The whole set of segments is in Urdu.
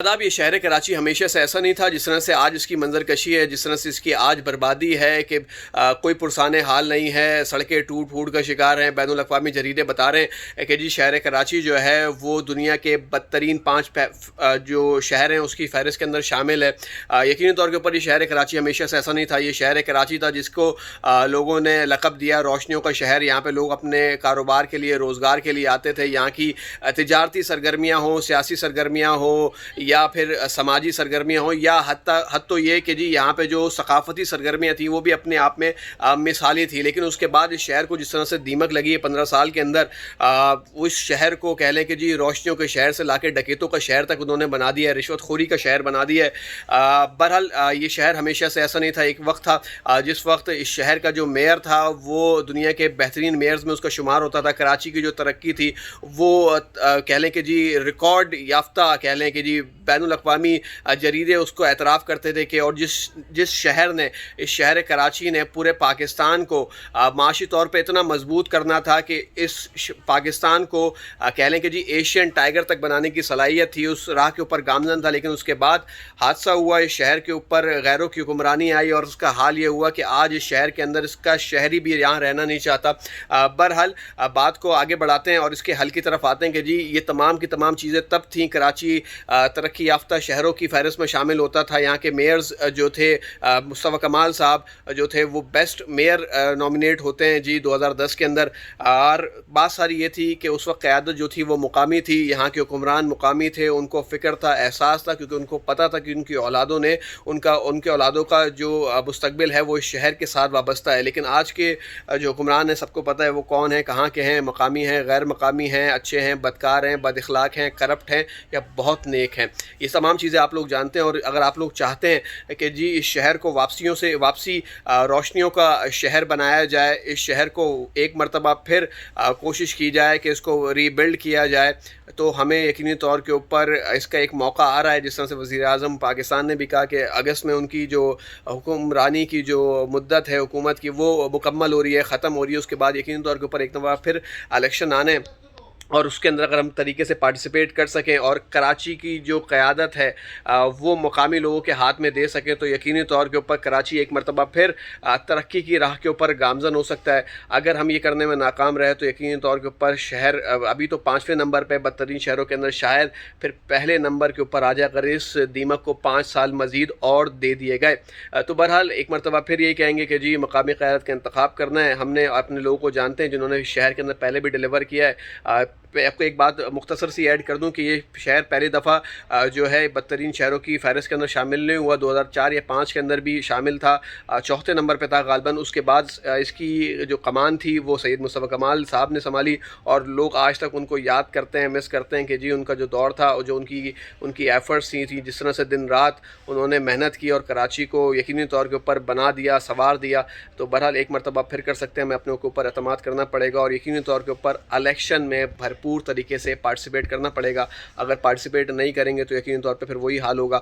آداب، یہ شہر کراچی ہمیشہ سے ایسا نہیں تھا جس طرح سے آج اس کی منظر کشی ہے، جس طرح سے اس کی آج بربادی ہے کہ کوئی پرسان حال نہیں ہے، سڑکیں ٹوٹ پھوٹ کا شکار ہیں۔ بین الاقوامی جریدے بتا رہے ہیں کہ جی شہر کراچی جو ہے وہ دنیا کے بدترین 5 جو شہر ہیں اس کی فہرست کے اندر شامل ہے۔ یقینی طور کے اوپر یہ شہر کراچی ہمیشہ سے ایسا نہیں تھا، یہ شہر کراچی تھا جس کو لوگوں نے لقب دیا روشنیوں کا شہر۔ یہاں پہ لوگ اپنے کاروبار کے لیے، روزگار کے لیے آتے تھے۔ یہاں کی تجارتی سرگرمیاں ہوں، سیاسی سرگرمیاں ہوں یا پھر سماجی سرگرمیاں ہوں، یا حتی یہ کہ جی یہاں پہ جو ثقافتی سرگرمیاں تھیں وہ بھی اپنے آپ میں مثالی تھی۔ لیکن اس کے بعد اس شہر کو جس طرح سے دیمک لگی ہے 15 سال کے اندر، اس شہر کو کہہ لیں کہ جی روشنیوں کے شہر سے لا کے ڈکیتوں کا شہر تک انہوں نے بنا دیا ہے، رشوت خوری کا شہر بنا دیا ہے۔ بہرحال یہ شہر ہمیشہ سے ایسا نہیں تھا۔ ایک وقت تھا جس وقت اس شہر کا جو میئر تھا وہ دنیا کے بہترین میئرز میں اس کا شمار ہوتا تھا۔ کراچی کی جو ترقی تھی وہ کہہ لیں کہ جی ریکارڈ یافتہ، کہہ لیں کہ جی بین الاقوامی جریدے اس کو اعتراف کرتے تھے کہ اور جس شہر نے، اس شہر کراچی نے پورے پاکستان کو معاشی طور پہ اتنا مضبوط کرنا تھا کہ اس پاکستان کو کہہ لیں کہ جی ایشین ٹائیگر تک بنانے کی صلاحیت تھی، اس راہ کے اوپر گامزن تھا۔ لیکن اس کے بعد حادثہ ہوا، اس شہر کے اوپر غیروں کی حکمرانی آئی اور اس کا حال یہ ہوا کہ آج اس شہر کے اندر اس کا شہری بھی یہاں رہنا نہیں چاہتا۔ بہرحال بات کو آگے بڑھاتے ہیں اور اس کے حل کی طرف آتے ہیں کہ جی یہ تمام کی تمام چیزیں تب تھیں۔ کراچی ترقی یافتہ شہروں کی فہرست میں شامل ہوتا تھا۔ یہاں کے میئرز جو تھے، مصطفیٰ کمال صاحب جو تھے وہ بیسٹ میئر نامینیٹ ہوتے ہیں جی 2010 کے اندر۔ اور بات ساری یہ تھی کہ اس وقت قیادت جو تھی وہ مقامی تھی، یہاں کے حکمران مقامی تھے، ان کو فکر تھا، احساس تھا، کیونکہ ان کو پتہ تھا کہ ان کی اولادوں نے ان کے اولادوں کا جو مستقبل ہے وہ اس شہر کے ساتھ وابستہ ہے۔ لیکن آج کے جو حکمران ہیں سب کو پتہ ہے وہ کون ہیں، کہاں کے ہیں، مقامی ہیں، غیر مقامی ہیں، اچھے ہیں، بدکار ہیں، بد اخلاق ہیں، کرپٹ ہیں یا بہت نیک ہیں۔ یہ تمام چیزیں آپ لوگ جانتے ہیں۔ اور اگر آپ لوگ چاہتے ہیں کہ جی اس شہر کو واپسی روشنیوں کا شہر بنایا جائے، اس شہر کو ایک مرتبہ پھر کوشش کی جائے کہ اس کو ری بلڈ کیا جائے، تو ہمیں یقینی طور کے اوپر اس کا ایک موقع آ رہا ہے۔ جس طرح سے وزیر اعظم پاکستان نے بھی کہا کہ اگست میں ان کی جو حکمرانی کی جو مدت ہے حکومت کی وہ مکمل ہو رہی ہے، ختم ہو رہی ہے۔ اس کے بعد یقینی طور کے اوپر ایک دفعہ پھر الیکشن آنے اور اس کے اندر اگر ہم طریقے سے پارٹیسپیٹ کر سکیں اور کراچی کی جو قیادت ہے وہ مقامی لوگوں کے ہاتھ میں دے سکیں تو یقینی طور کے اوپر کراچی ایک مرتبہ پھر ترقی کی راہ کے اوپر گامزن ہو سکتا ہے۔ اگر ہم یہ کرنے میں ناکام رہے تو یقینی طور کے اوپر شہر ابھی تو 5ویں نمبر پہ بدترین شہروں کے اندر، شاید پھر پہلے نمبر کے اوپر آ جائے اگر اس دیمک کو 5 سال مزید اور دے دیے گئے۔ تو بہرحال ایک مرتبہ پھر یہی کہیں گے کہ جی مقامی قیادت کا انتخاب کرنا ہے۔ ہم نے اپنے لوگوں کو جانتے ہیں جنہوں نے شہر کے اندر پہلے بھی ڈیلیور کیا ہے۔ آپ کو ایک بات مختصر سی ایڈ کر دوں کہ یہ شہر پہلی دفعہ جو ہے بدترین شہروں کی فہرست کے اندر شامل نہیں ہوا، 2004 یا 2005 کے اندر بھی شامل تھا، 4تھے نمبر پہ تھا غالباً۔ اس کے بعد اس کی جو کمان تھی وہ سید مصطفیٰ کمال صاحب نے سنبھالی اور لوگ آج تک ان کو یاد کرتے ہیں، مس کرتے ہیں کہ جی ان کا جو دور تھا اور جو ان کی ایفرٹس تھیں، جس طرح سے دن رات انہوں نے محنت کی اور کراچی کو یقینی طور کے اوپر بنا دیا، سنوار دیا۔ تو بہرحال ایک مرتبہ پھر کر سکتے ہیں، ہمیں اپنے اوپر اعتماد کرنا پڑے گا اور یقینی طور کے اوپر الیکشن میں بھرپور طریقے سے پارٹیسپیٹ کرنا پڑے گا۔ اگر پارٹیسپیٹ نہیں کریں گے تو یقینی طور پہ پھر وہی حال ہوگا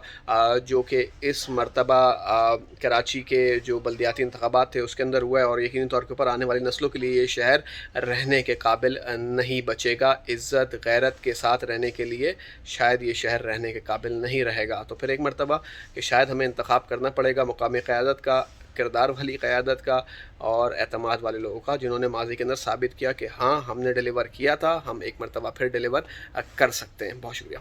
جو کہ اس مرتبہ کراچی کے جو بلدیاتی انتخابات تھے اس کے اندر ہوا ہے، اور یقینی طور کے اوپر آنے والی نسلوں کے لیے یہ شہر رہنے کے قابل نہیں بچے گا۔ عزت غیرت کے ساتھ رہنے کے لیے شاید یہ شہر رہنے کے قابل نہیں رہے گا۔ تو پھر ایک مرتبہ کہ شاید ہمیں انتخاب کرنا پڑے گا مقامی قیادت کا، کردار والی قیادت کا اور اعتماد والے لوگوں کا، جنہوں نے ماضی کے اندر ثابت کیا کہ ہاں ہم نے ڈیلیور کیا تھا، ہم ایک مرتبہ پھر ڈیلیور کر سکتے ہیں۔ بہت شکریہ۔